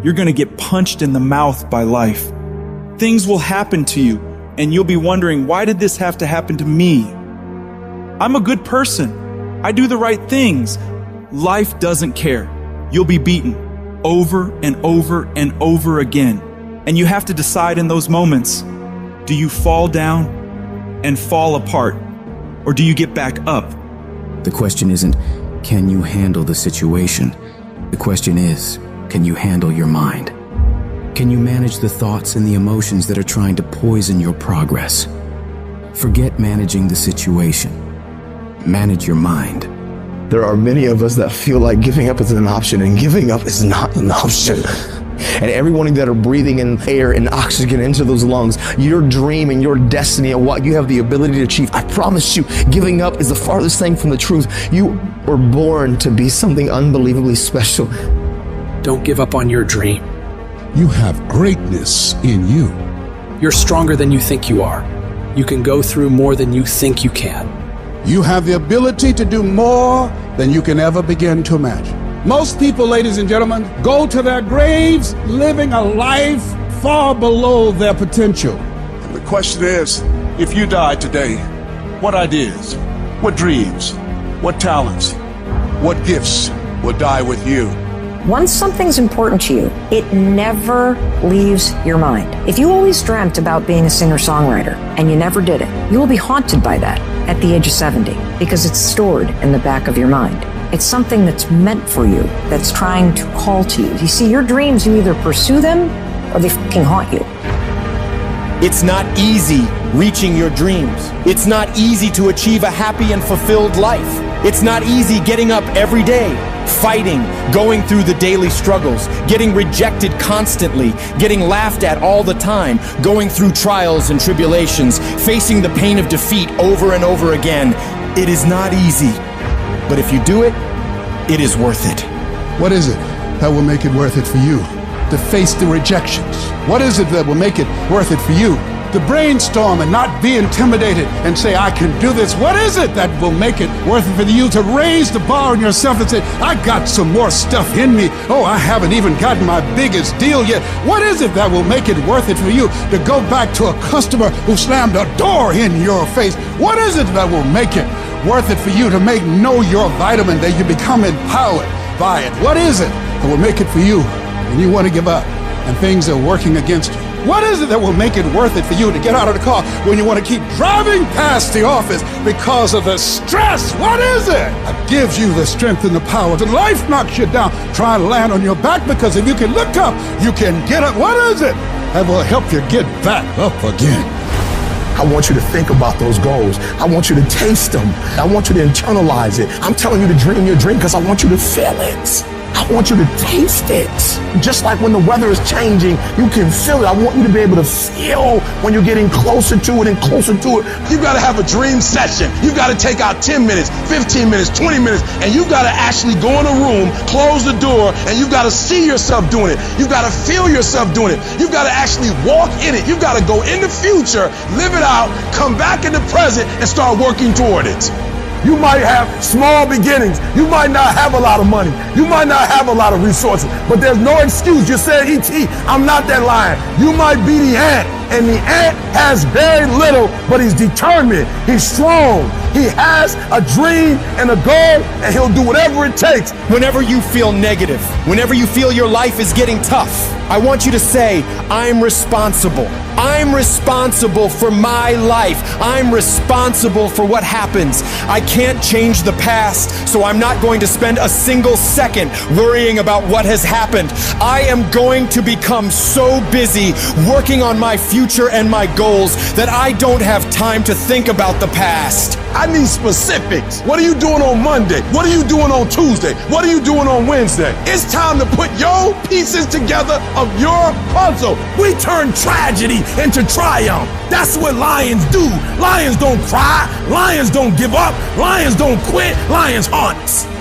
you're going to get punched in the mouth by life. Things will happen to you, and you'll be wondering, why did this have to happen to me? I'm a good person. I do the right things. Life doesn't care. You'll be beaten over and over and over again. And you have to decide in those moments, do you fall down and fall apart, or do you get back up? The question isn't, can you handle the situation? The question is, can you handle your mind? Can you manage the thoughts and the emotions that are trying to poison your progress? Forget managing the situation. Manage your mind. There are many of us that feel like giving up is an option, and giving up is not an option. And everyone that are breathing in air and oxygen into those lungs, your dream and your destiny and what you have the ability to achieve, I promise you, giving up is the farthest thing from the truth. You were born to be something unbelievably special. Don't give up on your dream. You have greatness in you. You're stronger than you think you are. You can go through more than you think you can. You have the ability to do more than you can ever begin to imagine. Most people, ladies and gentlemen, go to their graves living a life far below their potential. And the question is, if you died today, what ideas, what dreams, what talents, what gifts would die with you? Once something's important to you, it never leaves your mind. If you always dreamt about being a singer-songwriter and you never did it, you will be haunted by that at the age of 70 because it's stored in the back of your mind. It's something that's meant for you, that's trying to call to you. You see, your dreams, you either pursue them or they fucking haunt you. It's not easy reaching your dreams. It's not easy to achieve a happy and fulfilled life. It's not easy getting up every day, fighting, going through the daily struggles, getting rejected constantly, getting laughed at all the time, going through trials and tribulations, facing the pain of defeat over and over again. It is not easy. But if you do it, it is worth it. What is it that will make it worth it for you to face the rejections? What is it that will make it worth it for you to brainstorm and not be intimidated and say, I can do this? What is it that will make it worth it for you to raise the bar on yourself and say, I got some more stuff in me. Oh, I haven't even gotten my biggest deal yet. What is it that will make it worth it for you to go back to a customer who slammed a door in your face? What is it that will make it worth it for you to know your vitamin, that you become empowered by it? What is it that will make it for you when you want to give up and things are working against you? What is it that will make it worth it for you to get out of the car when you want to keep driving past the office because of the stress? What is it that gives you the strength and the power? The life knocks you down, try to land on your back, because if you can look up, you can get up. What is it that will help you get back up again? I want you to think about those goals. I want you to taste them. I want you to internalize it. I'm telling you to dream your dream because I want you to feel it. I want you to taste it. Just like when the weather is changing, you can feel it. I want you to be able to feel when you're getting closer to it and closer to it. You've got to have a dream session. You've got to take out 10 minutes, 15 minutes, 20 minutes, and you've got to actually go in a room, close the door, and you've got to see yourself doing it. You've got to feel yourself doing it. You've got to actually walk in it. You've got to go in the future, live it out, come back in the present, and start working toward it. You might have small beginnings. You might not have a lot of money. You might not have a lot of resources, but there's no excuse. You said, E.T., I'm not that lion. You might be the ant, and the ant has very little, but he's determined. He's strong. He has a dream and a goal, and he'll do whatever it takes. Whenever you feel negative, whenever you feel your life is getting tough, I want you to say, I'm responsible. I'm responsible for my life. I'm responsible for what happens. I can't change the past, so I'm not going to spend a single second worrying about what has happened. I am going to become so busy working on my future and my goals that I don't have time to think about the past. I need specifics. What are you doing on Monday? What are you doing on Tuesday? What are you doing on Wednesday? It's time to put your pieces together of your puzzle. We turn tragedy into triumph. That's what lions do. Lions don't cry. Lions don't give up. Lions don't quit. Lions hunt.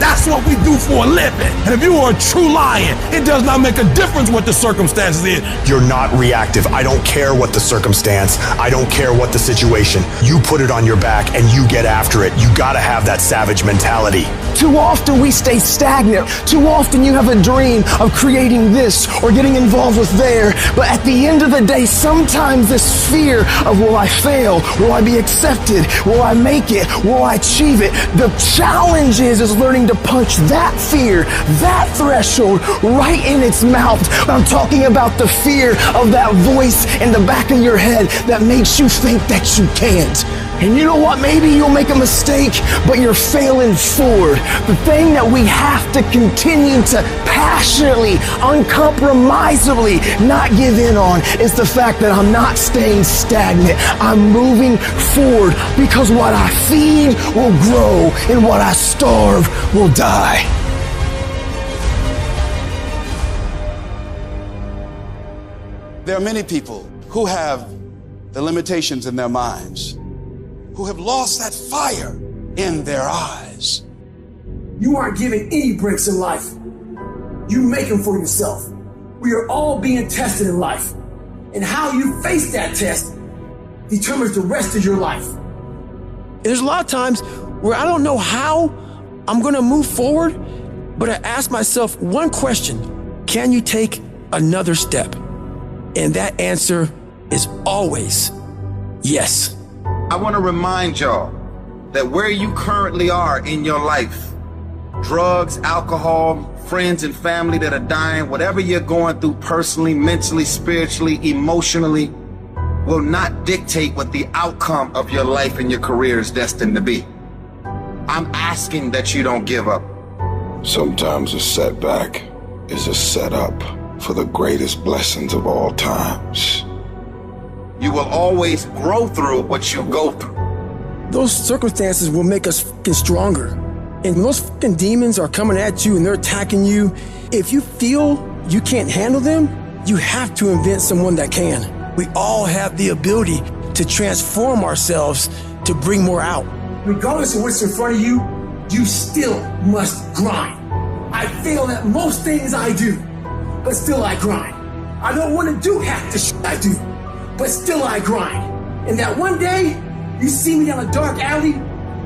That's what we do for a living. And if you are a true lion, it does not make a difference what the circumstances is. You're not reactive. I don't care what the circumstance. I don't care what the situation. You put it on your back and you get after it. You gotta have that savage mentality. Too often we stay stagnant. Too often you have a dream of creating this or getting involved with there. But at the end of the day, sometimes this fear of will I fail? Will I be accepted? Will I make it? Will I achieve it? The challenge is learning to punch that fear, that threshold right in its mouth. I'm talking about the fear of that voice in the back of your head that makes you think that you can't. And you know what? Maybe you'll make a mistake, but you're failing forward. The thing that we have to continue to passionately, uncompromisably not give in on is the fact that I'm not staying stagnant. I'm moving forward because what I feed will grow and what I starve will die. There are many people who have the limitations in their minds, who have lost that fire in their eyes. You aren't given any breaks in life. You make them for yourself. We are all being tested in life. And how you face that test determines the rest of your life. There's a lot of times where I don't know how I'm going to move forward, but I ask myself one question: can you take another step? And that answer is always yes. I want to remind y'all that where you currently are in your life, drugs, alcohol, friends and family that are dying, whatever you're going through personally, mentally, spiritually, emotionally, will not dictate what the outcome of your life and your career is destined to be. I'm asking that you don't give up. Sometimes a setback is a setup for the greatest blessings of all times. You will always grow through what you go through. Those circumstances will make us fucking stronger. And when those fucking demons are coming at you and they're attacking you, if you feel you can't handle them, you have to invent someone that can. We all have the ability to transform ourselves to bring more out. Regardless of what's in front of you, you still must grind. I fail at most things I do, but still I grind. I don't want to do half the shit I do, but still I grind. And that one day, you see me down a dark alley,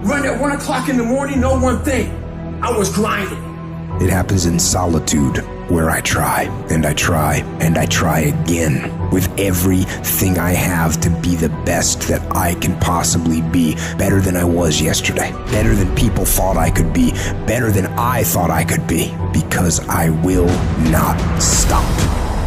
run at 1 o'clock in the morning, know one thing: I was grinding. It happens in solitude, where I try, and I try, and I try again, with everything I have to be the best that I can possibly be, better than I was yesterday, better than people thought I could be, better than I thought I could be, because I will not stop.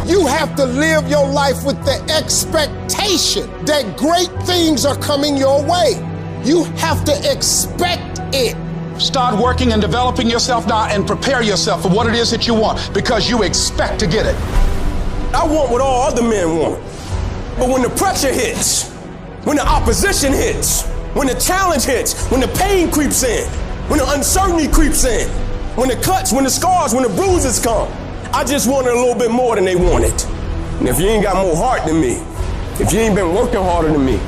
You have to live your life with the expectation that great things are coming your way. You have to expect it. Start working and developing yourself now and prepare yourself for what it is that you want, because you expect to get it. I want what all other men want. But when the pressure hits, when the opposition hits, when the challenge hits, when the pain creeps in, when the uncertainty creeps in, when the cuts, when the scars, when the bruises come, I just wanted a little bit more than they wanted. And if you ain't got more heart than me, if you ain't been working harder than me,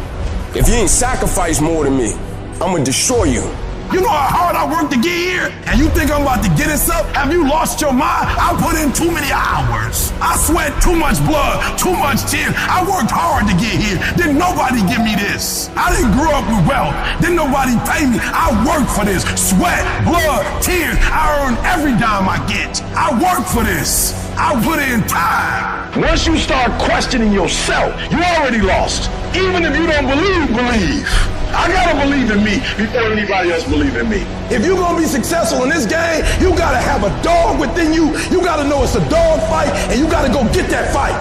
if you ain't sacrificed more than me, I'm gonna destroy you. You know how hard I worked to get here? And you think I'm about to get this up? Have you lost your mind? I put in too many hours. I sweat too much blood, too much tears. I worked hard to get here. Didn't nobody give me this. I didn't grow up with wealth. Didn't nobody pay me. I worked for this. Sweat, blood, tears. I earn every dime I get. I work for this. I put in time. Once you start questioning yourself, you already lost. Even if you don't believe. I gotta believe in me before anybody else believe in me. If you're gonna be successful in this game, you gotta have a dog within you. You gotta know it's a dog fight, and you gotta go get that fight.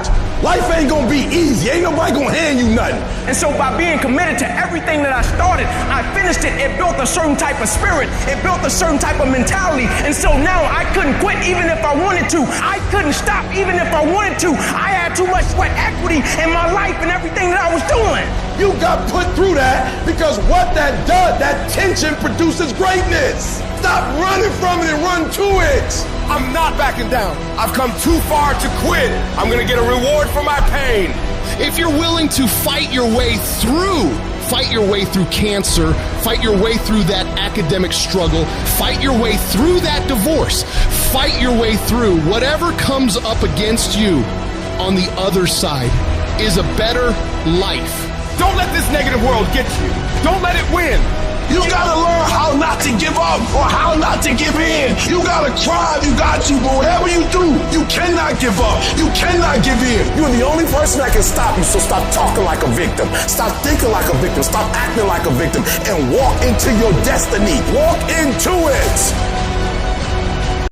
Life ain't gonna be easy. Ain't nobody gonna hand you nothing. And so by being committed to everything that I started, I finished it. It built a certain type of spirit. It built a certain type of mentality. And so now I couldn't quit even if I wanted to. I couldn't stop even if I wanted to. I had too much sweat equity in my life and everything that I was doing. You got put through that because what that does, that tension produces greatness. Stop running from it and run to it. I'm not backing down. I've come too far to quit. I'm gonna get a reward for my pain. If you're willing to fight your way through fight your way through cancer, fight your way through that academic struggle, fight your way through that divorce, fight your way through whatever comes up against you. On the other side is a better life. Don't let this negative world get you. Don't let it win. You gotta learn how not to give up or how not to give in. You gotta try, you got to, but whatever you do, you cannot give up. You cannot give in. You're the only person that can stop you, so stop talking like a victim. Stop thinking like a victim. Stop acting like a victim and walk into your destiny. Walk into it.